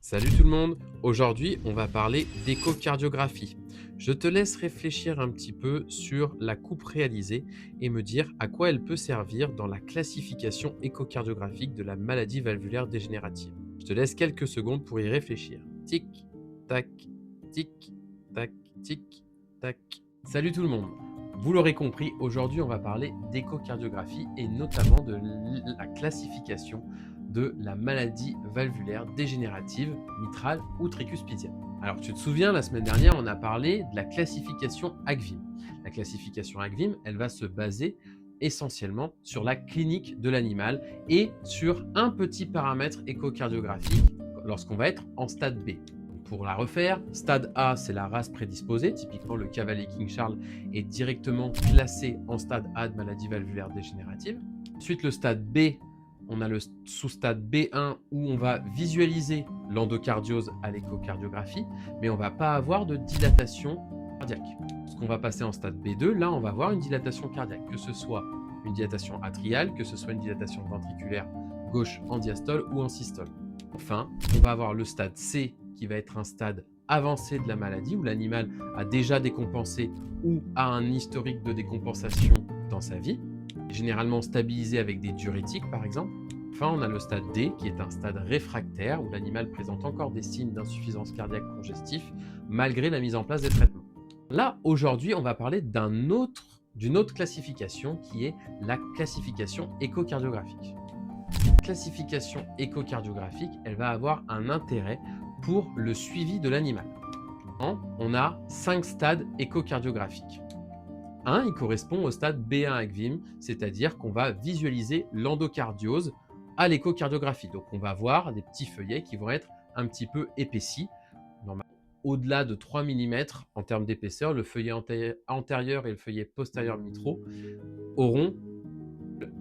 Salut tout le monde, aujourd'hui on va parler d'échocardiographie. Je te laisse réfléchir un petit peu sur la coupe réalisée et me dire à quoi elle peut servir dans la classification échocardiographique de la maladie valvulaire dégénérative. Je te laisse quelques secondes pour y réfléchir. Tic, tac, tic, tac, tic, tac. Salut tout le monde. Vous l'aurez compris, aujourd'hui on va parler d'échocardiographie et notamment de la classification de la maladie valvulaire dégénérative mitrale ou tricuspidienne. Alors tu te souviens, la semaine dernière, on a parlé de la classification ACVIM. La classification ACVIM, elle va se baser essentiellement sur la clinique de l'animal et sur un petit paramètre échocardiographique lorsqu'on va être en stade B. Pour la refaire, stade A, c'est la race prédisposée. Typiquement, le cavalier King Charles est directement classé en stade A de maladie valvulaire dégénérative. Ensuite, le stade B, on a le sous-stade B1 où on va visualiser l'endocardiose à l'échocardiographie, mais on ne va pas avoir de dilatation cardiaque. Lorsqu'on va passer en stade B2, là, on va avoir une dilatation cardiaque, que ce soit une dilatation atriale, que ce soit une dilatation ventriculaire gauche en diastole ou en systole. Enfin, on va avoir le stade C qui va être un stade avancé de la maladie où l'animal a déjà décompensé ou a un historique de décompensation dans sa vie, généralement stabilisé avec des diurétiques par exemple. Enfin, on a le stade D qui est un stade réfractaire où l'animal présente encore des signes d'insuffisance cardiaque congestif malgré la mise en place des traitements. Là, aujourd'hui, on va parler d'une autre classification qui est la classification échocardiographique. La classification échocardiographique, elle va avoir un intérêt pour le suivi de l'animal. On a 5 stades échocardiographiques. Il correspond au stade B1 ACVIM, c'est-à-dire qu'on va visualiser l'endocardiose à l'échocardiographie. Donc on va voir des petits feuillets qui vont être un petit peu épaissis. Normalement, au-delà de 3 mm en termes d'épaisseur, le feuillet antérieur et le feuillet postérieur mitraux auront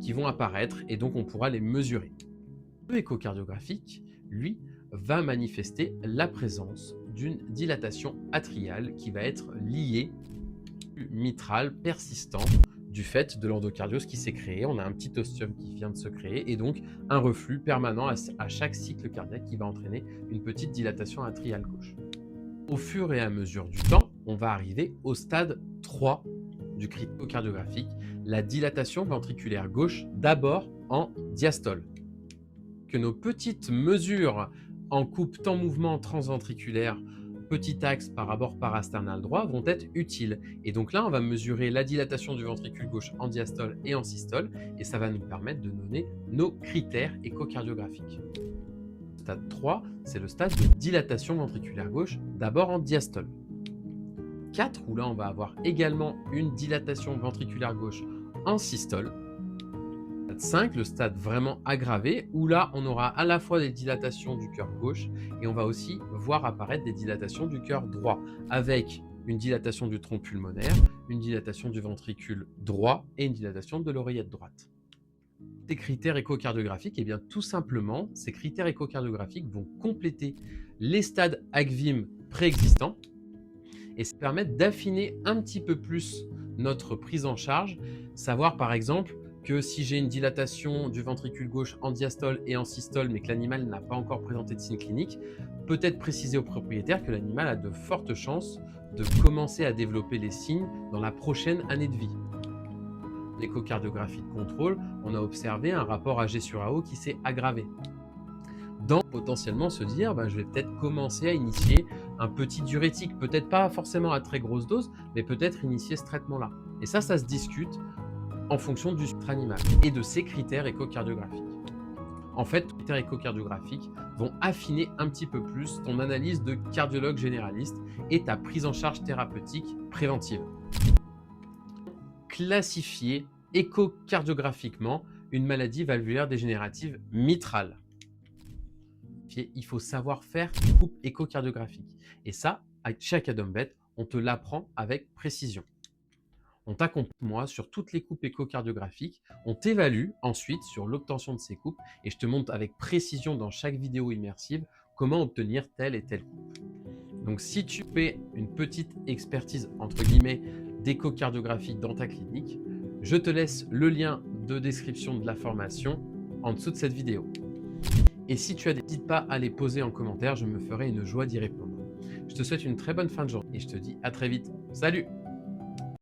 qui vont apparaître et donc on pourra les mesurer. L'échocardiographique, lui, va manifester la présence d'une dilatation atriale qui va être liée mitrale persistant du fait de l'endocardiose qui s'est créée. On a un petit ostium qui vient de se créer et donc un reflux permanent à chaque cycle cardiaque qui va entraîner une petite dilatation atriale gauche. Au fur et à mesure du temps, on va arriver au stade 3 du critère cardiographique, la dilatation ventriculaire gauche, d'abord en diastole. Que nos petites mesures en coupe temps-mouvement transventriculaire, petit axe par rapport parasternal droit vont être utiles. Et donc là, on va mesurer la dilatation du ventricule gauche en diastole et en systole, et ça va nous permettre de donner nos critères échocardiographiques. Le stade 3, c'est le stade de dilatation ventriculaire gauche, d'abord en diastole. 4, où là, on va avoir également une dilatation ventriculaire gauche en systole. 5, le stade vraiment aggravé, où là, on aura à la fois des dilatations du cœur gauche et on va aussi voir apparaître des dilatations du cœur droit, avec une dilatation du tronc pulmonaire, une dilatation du ventricule droit et une dilatation de l'oreillette droite. Ces critères échocardiographiques, et bien tout simplement, ces critères échocardiographiques vont compléter les stades ACVIM préexistants et ça permet d'affiner un petit peu plus notre prise en charge, savoir par exemple que si j'ai une dilatation du ventricule gauche en diastole et en systole, mais que l'animal n'a pas encore présenté de signes cliniques, peut-être préciser au propriétaire que l'animal a de fortes chances de commencer à développer les signes dans la prochaine année de vie. L'échocardiographie de contrôle, on a observé un rapport AG sur AO qui s'est aggravé. Potentiellement se dire, je vais peut-être commencer à initier un petit diurétique, peut-être pas forcément à très grosse dose, mais peut-être initier ce traitement-là. Et ça se discute en fonction du spectre animal et de ses critères échocardiographiques. En fait, les critères échocardiographiques vont affiner un petit peu plus ton analyse de cardiologue généraliste et ta prise en charge thérapeutique préventive. Classifier échocardiographiquement une maladie valvulaire dégénérative mitrale. Il faut savoir faire une coupe échocardiographique. Et ça, chez Acadombet, on te l'apprend avec précision. On t'accompagne moi sur toutes les coupes échocardiographiques, on t'évalue ensuite sur l'obtention de ces coupes et je te montre avec précision dans chaque vidéo immersive comment obtenir telle et telle coupe. Donc si tu fais une petite expertise entre guillemets d'échocardiographie dans ta clinique, je te laisse le lien de description de la formation en dessous de cette vidéo. Et si tu as des, n'hésite pas à les poser en commentaire, je me ferai une joie d'y répondre. Je te souhaite une très bonne fin de journée et je te dis à très vite. Salut!